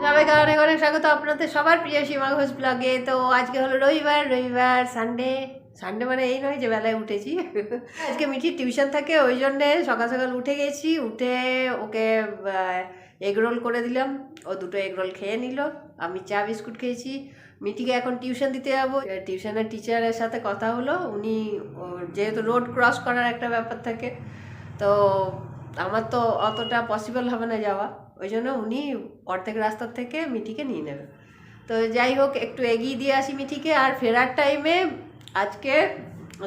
সবাইকে অনেক অনেক স্বাগত আপনাদের সবার প্রিয় সীমা ঘোষ ব্লগে। তো আজকে হলো রবিবার সানডে মানে এই নয় যে বেলায় উঠেছি। আজকে মিঠির টিউশন থাকে, ওই জন্যে সকাল সকাল উঠে গেছি। উঠে ওকে এগরোল করে দিলাম, ও দুটো এগরোল খেয়ে নিল, আমি চা বিস্কুট খেয়েছি। মিঠিকে এখন টিউশন দিতে যাবো। টিউশনের টিচারের সাথে কথা হলো, উনি যেহেতু রোড ক্রস করার একটা ব্যাপার থাকে, তো আমার তো অতটা পসিবল হবে না যাওয়া, ওই জন্য উনি অর্ধেক রাস্তার থেকে মিঠিকে নিয়ে নেবে। তো যাই হোক, একটু এগিয়ে দিয়ে আসি মিঠিকে। আর ফেরার টাইমে আজকে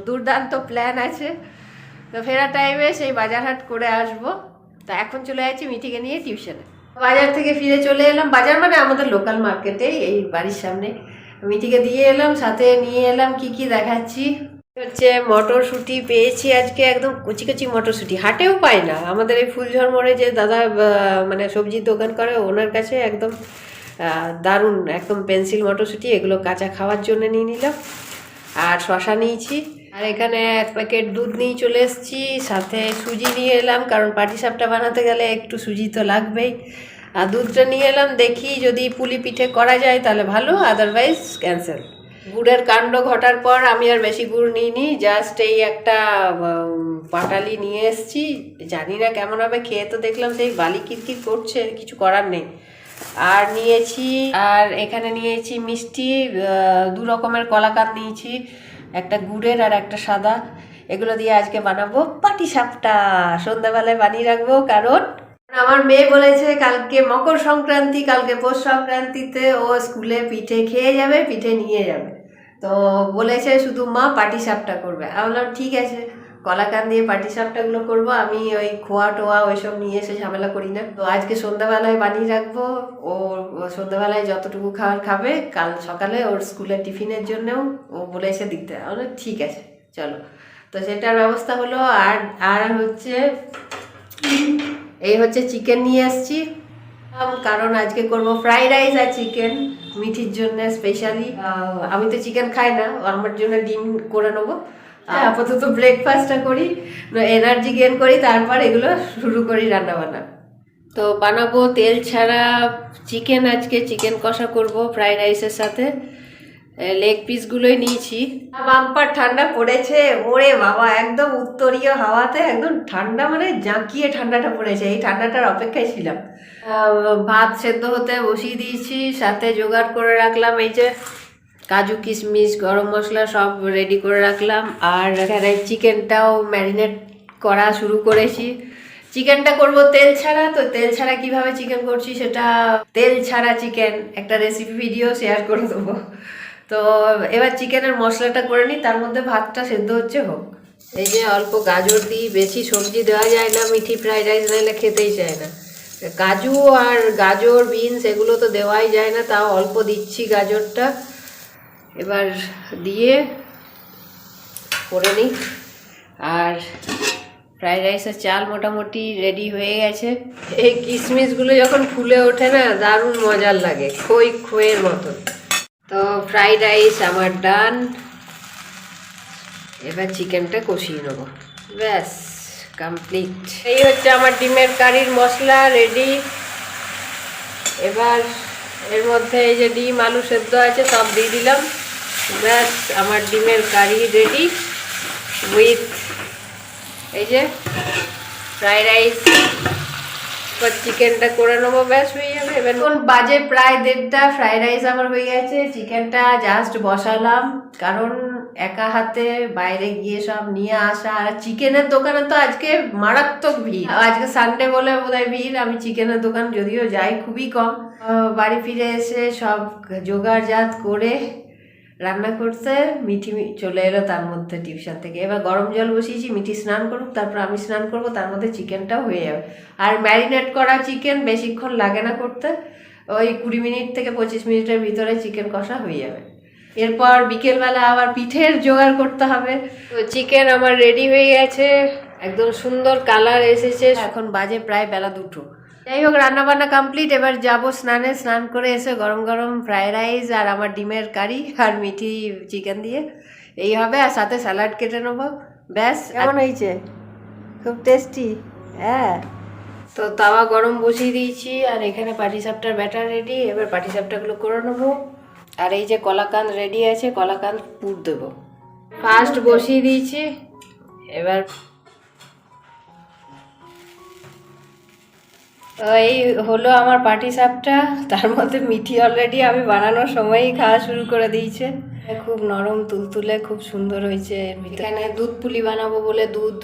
দুর্দান্ত প্ল্যান আছে। তো ফেরার টাইমে সেই বাজারহাট করে আসবো। তো এখন চলে যাচ্ছি মিঠিকে নিয়ে টিউশনে। বাজার থেকে ফিরে চলে এলাম, বাজার মানে আমাদের লোকাল মার্কেটে, এই বাড়ির সামনে। মিঠিকে দিয়ে এলাম, সাথে নিয়ে এলাম কি কি দেখাচ্ছি। হচ্ছে মটরশুঁটি পেয়েছি আজকে, একদম কচি কচি মটরশুঁটি, হাটেও পাই না। আমাদের এই ফুলঝড় মোড়ে যে দাদা মানে সবজির দোকান করে, ওনার কাছে একদম দারুণ, একদম পেন্সিল মটরশুঁটি। এগুলো কাঁচা খাওয়ার জন্য নিয়ে নিলাম। আর শশা নিয়েছি, আর এখানে 1 প্যাকেট দুধ নিয়ে চলে এসেছি। সাথে সুজি নিয়ে এলাম, কারণ পাটিসাপটা বানাতে গেলে একটু সুজি তো লাগবেই। আর দুধটা নিয়ে এলাম, দেখি যদি পুলি পিঠে করা যায় তাহলে ভালো, আদারওয়াইজ ক্যান্সেল। গুড়ের কাণ্ড ঘটার পর আমি আর বেশি গুড় নিইনি, জাস্ট এই একটা পাটালি নিয়ে এসেছি। জানি না কেমন হবে, খেয়ে তো দেখলাম সেই বালি কিরকির করছে, কিছু করার নেই। আর নিয়েছি, আর এখানে নিয়েছি মিষ্টি, 2 রকমের কলাকাঁদ নিয়েছি, একটা গুড়ের আর একটা সাদা। এগুলো দিয়ে আজকে বানাবো পাটিসাপটা, সন্ধ্যাবেলায় বানিয়ে রাখবো। কারণ আমার মেয়ে বলেছে কালকে মকর সংক্রান্তি, কালকে পৌষ সংক্রান্তিতে ও স্কুলে পিঠে খেয়ে যাবে, পিঠে নিয়ে যাবে। তো বলেছে শুধু মা পাটিসাপটা করবে। আমি বললাম ঠিক আছে, কলাকান দিয়ে পাটিসাপটাগুলো করবো। আমি ওই খোয়া টোয়া ওইসব নিয়ে এসে ঝামেলা করি না। তো আজকে সন্ধ্যাবেলায় বানিয়ে রাখবো। ও সন্ধ্যাবেলায় যতটুকু খাবার খাবে, কাল সকালে ওর স্কুলের টিফিনের জন্যও ও বলেছে দিতে। আমি বললাম ঠিক আছে চলো। তো সেটার ব্যবস্থা হলো। আর আর হচ্ছে এই হচ্ছে চিকেন নিয়ে আসছি, কারণ আজকে করব ফ্রাইড রাইস আর চিকেন মিঠির জন্য স্পেশালি। আমি তো চিকেন খাই না, আমার জন্য ডিম করে নেবো। আপাতত ব্রেকফাস্টটা করি, এনার্জি গেইন করি, তারপর এগুলো শুরু করি রান্নাবান্না। তো বানাবো তেল ছাড়া চিকেন, আজকে চিকেন কষা করব ফ্রাইড রাইসের সাথে। লেগ পিসগুলোই নিয়েছি। বাম্পার ঠান্ডা পড়েছে, ওরে বাবা, একদম উত্তরীয় হাওয়াতে একদম ঠান্ডা, মানে জাঁকিয়ে ঠান্ডাটা পড়েছে। এই ঠান্ডাটার অপেক্ষায় ছিলাম। ভাত সেদ্ধ হতে বসিয়ে দিয়েছি, সাথে জোগাড় করে রাখলাম এই যে কাজু কিশমিশ গরম মশলা সব রেডি করে রাখলাম। আর এখানে চিকেনটাও ম্যারিনেট করা শুরু করেছি। চিকেনটা করব তেল ছাড়া। তো তেল ছাড়া কিভাবে চিকেন করছি, সেটা তেল ছাড়া চিকেন একটা রেসিপি ভিডিও শেয়ার করে দেবো। তো এবার চিকেনের মশলাটা করে নিই, তার মধ্যে ভাতটা সেদ্ধ হচ্ছে হোক। এই যে অল্প গাজর দিই, বেশি সবজি দেওয়া যায় না, মিঠি ফ্রাইড রাইস নাহলে খেতেই চায় না। কাজু আর গাজর বিনস এগুলো তো দেওয়াই যায় না, তাও অল্প দিচ্ছি গাজরটা। এবার দিয়ে করে নিই। আর ফ্রাইড রাইসের চাল মোটামুটি রেডি হয়ে গেছে। এই কিশমিশগুলো যখন ফুলে ওঠে না, দারুণ মজার লাগে, খইয়ের মতো। তো ফ্রাইড রাইস আমার ডান। এবার চিকেনটা কষিয়ে নেবো, ব্যাস কমপ্লিট। এই হচ্ছে আমার ডিমের কারির মশলা রেডি। এবার এর মধ্যে এই যে ডিম আলু সেদ্ধ আছে সব দিয়ে দিলাম, ব্যাস আমার ডিমের কারি রেডি উইথ এই যে ফ্রাইড রাইস। এবার চিকেনটা করে নেবো, ব্যাস হয়ে যাবে। এবার এখন বাজে প্রায় 1:30, ফ্রাইড রাইস আমার হয়ে গেছে, চিকেনটা জাস্ট বসালাম। কারণ একা হাতে বাইরে গিয়ে সব নিয়ে আসা, আর চিকেনের দোকানে তো আজকে মারাত্মক ভিড়। আজকে সানডে বলে বোধহয় ভিড়। আমি চিকেনের দোকান যদিও যাই খুবই কম। বাড়ি ফিরে এসে সব জোগাড়জাত করে রান্না করতে মিঠি চলে এলো তার মধ্যে টিউশন থেকে। এবার গরম জল বসিয়েছি, মিঠি স্নান করুক, তারপর আমি স্নান করব, তার মধ্যে চিকেনটাও হয়ে যাবে। আর ম্যারিনেট করা চিকেন বেশিক্ষণ লাগে না করতে, ওই 20 মিনিট থেকে 25 মিনিটের ভিতরে চিকেন কষা হয়ে যাবে। এরপর বিকেলবেলা আবার পিঠের জোগাড় করতে হবে। তো চিকেন আমার রেডি হয়ে গেছে, একদম সুন্দর কালার এসেছে। এখন বাজে প্রায় বেলা 2টো। যাই হোক, রান্নাবান্না কমপ্লিট। এবার যাব স্নানে, স্নান করে এসে গরম গরম ফ্রাইড রাইস আর আমার ডিমের কারি আর মিঠি চিকেন দিয়ে এই হবে, আর সাথে স্যালাড কেটে নেবো, ব্যাস। কেমন হয়েছে? খুব টেস্টি, হ্যাঁ। তো তাওয়া গরম বসিয়ে দিয়েছি, আর এখানে পাটিসাপটার ব্যাটার রেডি। এবার পাটিসাপটাগুলো করে নেবো। আর এই যে কলাকাঁদ রেডি আছে, কলাকাঁদ পুর দেবো। ফার্স্ট বসিয়ে দিয়েছি। এবার এই হলো আমার পাটিসাপটা। তার মধ্যে মিঠি অলরেডি আমি বানানোর সময়ই খাওয়া শুরু করে দিয়েছে। খুব নরম তুলতুলে, খুব সুন্দর হয়েছে। এখানে দুধ পুলি বানাবো বলে দুধ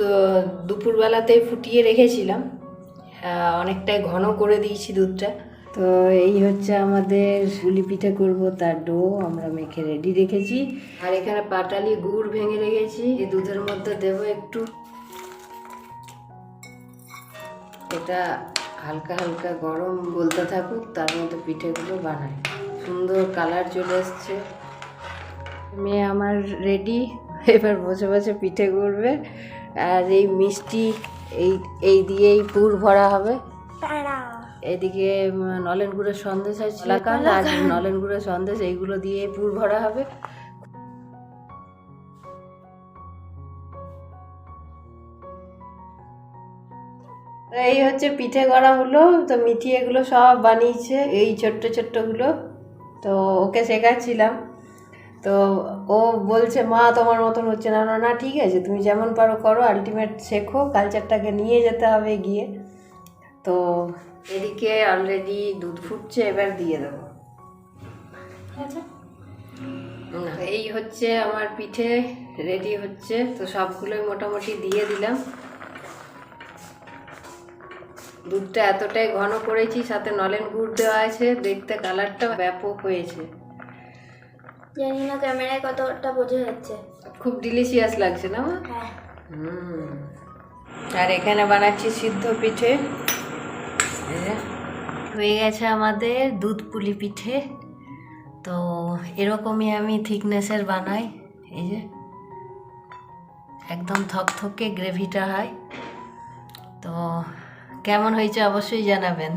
দুপুরবেলাতেই ফুটিয়ে রেখেছিলাম, অনেকটাই ঘন করে দিয়েছি দুধটা। তো এই হচ্ছে আমাদের পুলি পিঠে করব, তার ডো আমরা মেখে রেডি রেখেছি। আর এখানে পাটালি গুড় ভেঙে রেখেছি, এই দুধের মধ্যে দেবো একটু। এটা হালকা হালকা গরম বলতে থাকুক, তার মধ্যে পিঠেগুলো বানাই। সুন্দর কালার চলে এসছে। মেয়ে আমার রেডি, এবার বসে বসে পিঠে করবে। আর এই মিষ্টি এই দিয়েই পুর ভরা হবে। এদিকে নলেন গুড়ের সন্দেশ আছে, কলাকাঁদ আর নলেন গুড়ের সন্দেশ, এইগুলো দিয়ে পুর ভরা হবে। এই হচ্ছে পিঠে করা হলো। তো মিঠি এগুলো সব বানিয়েছে, এই ছোট্ট ছোট্টগুলো। তো ওকে শেখাচ্ছিলাম, তো ও বলছে মা তোমার মতন হচ্ছে না। না ঠিক আছে, তুমি যেমন পারো করো, আলটিমেট শেখো, কালচারটাকে নিয়ে যেতে হবে গিয়ে। তো এদিকে অলরেডি দুধ ফুটছে, এবার দিয়ে দেবো। এই হচ্ছে আমার পিঠে রেডি হচ্ছে। তো সবগুলোই মোটামুটি দিয়ে দিলাম। দুধটা এতটাই ঘন করেছি, সাথে নলেন গুড় দেওয়া আছে, দেখতে কালারটা ব্যাপক হয়েছে। জানি না ক্যামেরায় কতটা বোঝা যাচ্ছে। খুব ডিলিশিয়াস লাগছে না? হ্যাঁ। আর এখানে বানাচ্ছি সিদ্ধ পিঠে। হয়ে গেছে আমাদের দুধ পুলি পিঠে। তো এরকমই আমি থিকনেসের বানাই। এই যে একদম থকথকে গ্রেভিটা হয়। তো কেমন হয়েছে অবশ্যই জানাবেন।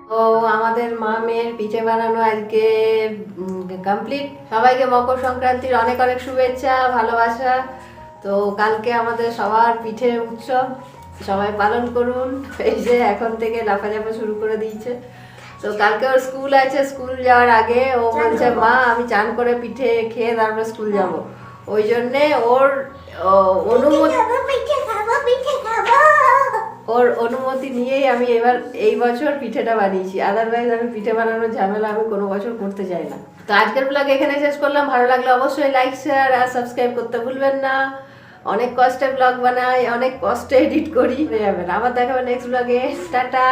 তো আমাদের মা মেয়ের পিঠে বানানো আজকে কমপ্লিট। সবাইকে মকর সংক্রান্তির অনেক অনেক শুভেচ্ছা, ভালোবাসা। তো কালকে আমাদের সবার পিঠে উৎসব, সবাই পালন করুন। এই যে এখন থেকে লাফাঝাফা শুরু করে দিয়েছে। তো কালকে ওর স্কুল আছে, স্কুল যাওয়ার আগে ও বলছে মা আমি চান করে পিঠে খেয়ে তারপর স্কুল যাব। ওই জন্যে ওর অনুমতি নিয়েই আমি এবার এই বছর পিঠেটা বানিয়েছি। আদারওয়াইজ আমি পিঠে বানানোর ঝামেলা আমি কোনো বছর করতে চাই না। তো আজকের ব্লগ এখানে শেষ করলাম। ভালো লাগলে অবশ্যই লাইক, শেয়ার আর সাবস্ক্রাইব করতে ভুলবেন না। অনেক কষ্টে ব্লগ বানাই, অনেক কষ্টে এডিট করি। আবার দেখাবেন নেক্সট ব্লগে। টাটা।